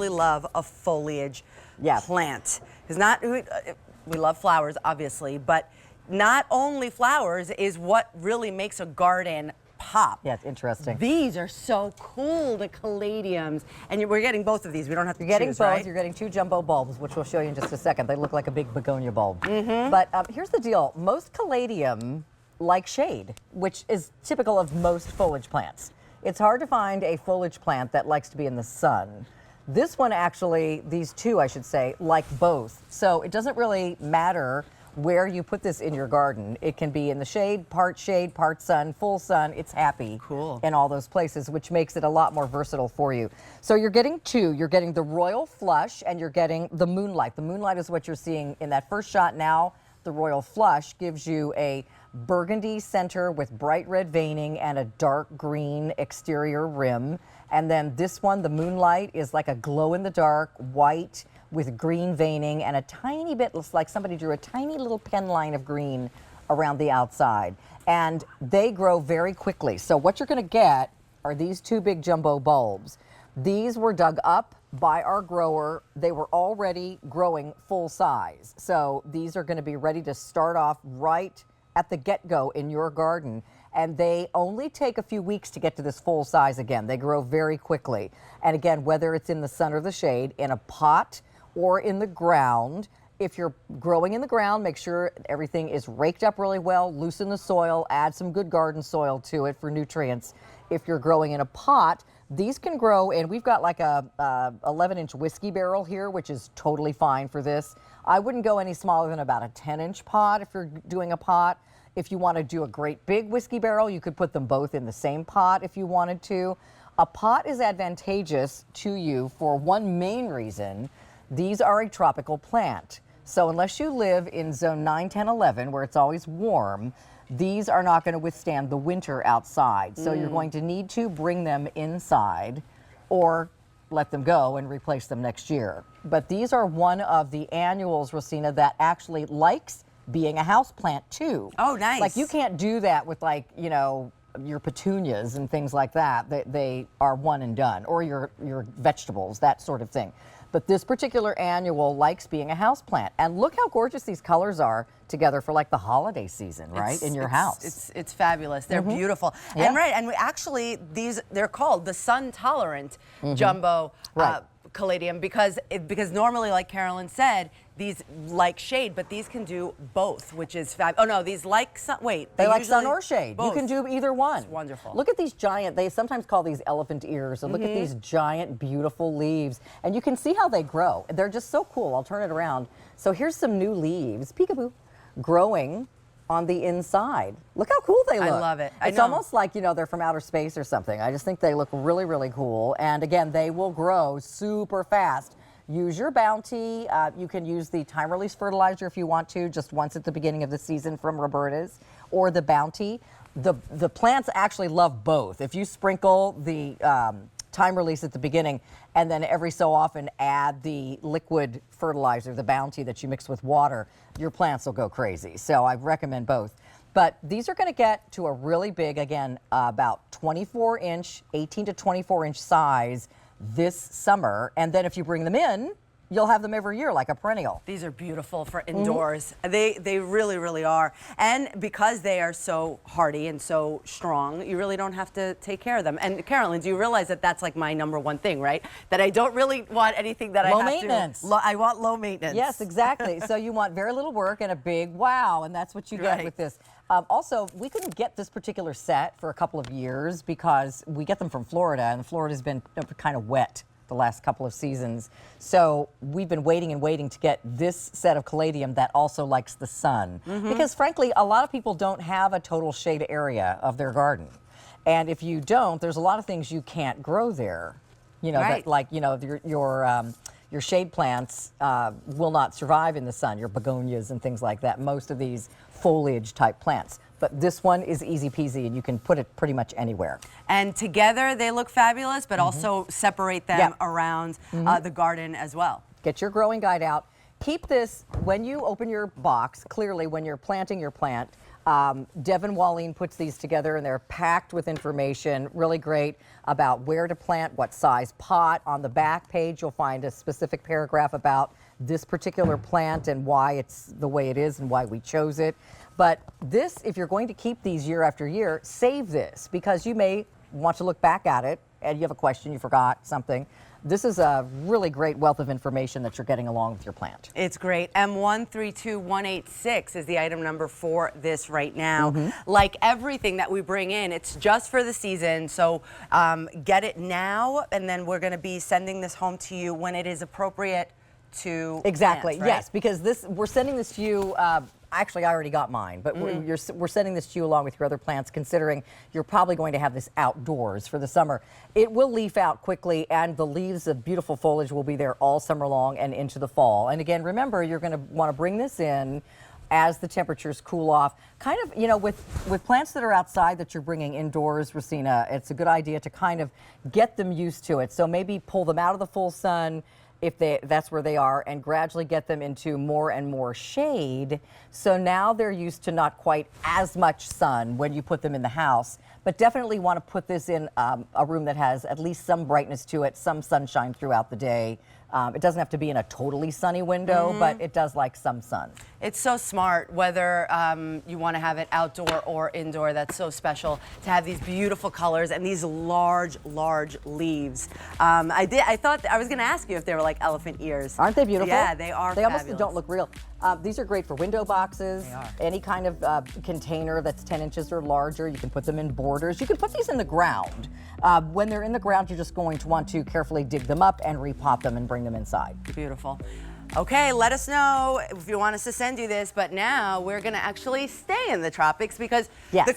really love a foliage plant. It's not, we love flowers, obviously, but not only flowers is what really makes a garden pop. Yeah, it's interesting. These are so cool, the caladiums. And we're getting both of these. We don't have to You're getting choose, both. right? You're getting two jumbo bulbs, which we'll show you in just a second. They look like a big begonia bulb. But here's the deal. Most caladium like shade, which is typical of most foliage plants. It's hard to find a foliage plant that likes to be in the sun. This one actually, these two I should say, like both. So it doesn't really matter where you put this in your garden. It can be in the shade, part sun, full sun. It's happy in all those places, which makes it a lot more versatile for you. So you're getting two. You're getting the royal flush and you're getting the moonlight. The moonlight is what you're seeing in that first shot now. The royal flush gives you a burgundy center with bright red veining and a dark green exterior rim. And then this one, the moonlight, is like a glow-in-the-dark white with green veining and a tiny bit, looks like somebody drew a tiny little pen line of green around the outside. And they grow very quickly. So what you're going to get are these two big jumbo bulbs. These were dug up by our grower. They were already growing full size. So these are going to be ready to start off right at the get-go in your garden. And they only take a few weeks to get to this full size again. They grow very quickly. And again, whether it's in the sun or the shade, in a pot or in the ground, if you're growing in the ground, make sure everything is raked up really well, loosen the soil, add some good garden soil to it for nutrients. If you're growing in a pot, these can grow, and we've got like a 11-inch whiskey barrel here, which is totally fine for this. I wouldn't go any smaller than about a 10-inch pot if you're doing a pot. If you want to do a great big whiskey barrel, you could put them both in the same pot if you wanted to. A pot is advantageous to you for one main reason. These are a tropical plant. So unless you live in zone 9, 10, 11, where it's always warm, these are not going to withstand the winter outside. So you're going to need to bring them inside or let them go and replace them next year. But these are one of the annuals, Rosina, that actually likes being a house plant too. Oh, nice. Like you can't do that with, like, you know, your petunias and things like that. They are one and done, or your vegetables, that sort of thing. But this particular annual likes being a house plant. And look how gorgeous these colors are together for like the holiday season, right? In your house. It's fabulous. They're beautiful. Yeah. And right, and we actually, they're called the sun tolerant jumbo caladium because normally, like Carolyn said, these like shade, but these can do both, which is fabulous. Oh no, these like sun, wait. They like sun or shade. Both. You can do either one. It's wonderful. Look at these giant, they sometimes call these elephant ears, and look at these giant, beautiful leaves. And you can see how they grow. They're just so cool. I'll turn it around. So here's some new leaves, peekaboo, growing on the inside. Look how cool they look. I love it. It's almost like, you know, they're from outer space or something. I just think they look really, really cool. And again, they will grow super fast. Use your Bounty. You can use the time release fertilizer if you want to, just once at the beginning of the season from Roberta's, or the Bounty. The plants actually love both. If you sprinkle the time release at the beginning and then every so often add the liquid fertilizer, the Bounty that you mix with water, your plants will go crazy. So I recommend both. But these are going to get to a really big, again, about 24-inch, 18 to 24-inch size this summer. And then if you bring them in, you'll have them every year like a perennial. These are beautiful for indoors. They really, really are. And because they are so hardy and so strong, you really don't have to take care of them. And Carolyn, do you realize that that's like my #1 thing, right? That I don't really want anything that low maintenance. I want low maintenance. Yes, exactly. So you want very little work and a big wow, and that's what you get with this. Also, we couldn't get this particular set for a couple of years because we get them from Florida, and Florida's been kind of wet the last couple of seasons. So we've been waiting and waiting to get this set of caladium that also likes the sun. Because frankly, a lot of people don't have a total shade area of their garden. And if you don't, there's a lot of things you can't grow there. You know, that, like, you know, your shade plants will not survive in the sun, your begonias and things like that, most of these foliage type plants. But this one is easy peasy and you can put it pretty much anywhere. And together they look fabulous, but also separate them around the garden as well. Get your growing guide out. Keep this, when you open your box, clearly when you're planting your plant, Devin Walleen puts these together, and they're packed with information, really great about where to plant, what size pot. On the back page, you'll find a specific paragraph about this particular plant and why it's the way it is and why we chose it. But this, if you're going to keep these year after year, save this, because you may want to look back at it and you have a question, you forgot something. This is a really great wealth of information that you're getting along with your plant. It's great. M132186 is the item number for this right now. Like everything that we bring in, it's just for the season. So get it now, and then we're going to be sending this home to you when it is appropriate to Exactly. plant, right? Yes, because we're sending this to you. Actually, I already got mine, but we're sending this to you along with your other plants, considering you're probably going to have this outdoors for the summer. It will leaf out quickly, and the leaves of beautiful foliage will be there all summer long and into the fall. And again, remember, you're going to want to bring this in as the temperatures cool off. Kind of, with plants that are outside that you're bringing indoors, Racina, it's a good idea to kind of get them used to it. So maybe pull them out of the full sun, if that's where they are, and gradually get them into more and more shade. So now they're used to not quite as much sun when you put them in the house, but definitely want to put this in a room that has at least some brightness to it, some sunshine throughout the day. It doesn't have to be in a totally sunny window, but it does like some sun. It's so smart, whether you want to have it outdoor or indoor. That's so special to have these beautiful colors and these large, large leaves. I thought I was going to ask you if they were like elephant ears. Aren't they beautiful? Yeah, they are. They fabulous. almost don't look real. These are great for window boxes. They are. Any kind of container that's 10 inches or larger. You can put them in borders. You can put these in the ground. When they're in the ground, you're just going to want to carefully dig them up and repot them and bring them inside. Beautiful. Okay, let us know if you want us to send you this, but now we're going to actually stay in the tropics because Yes. the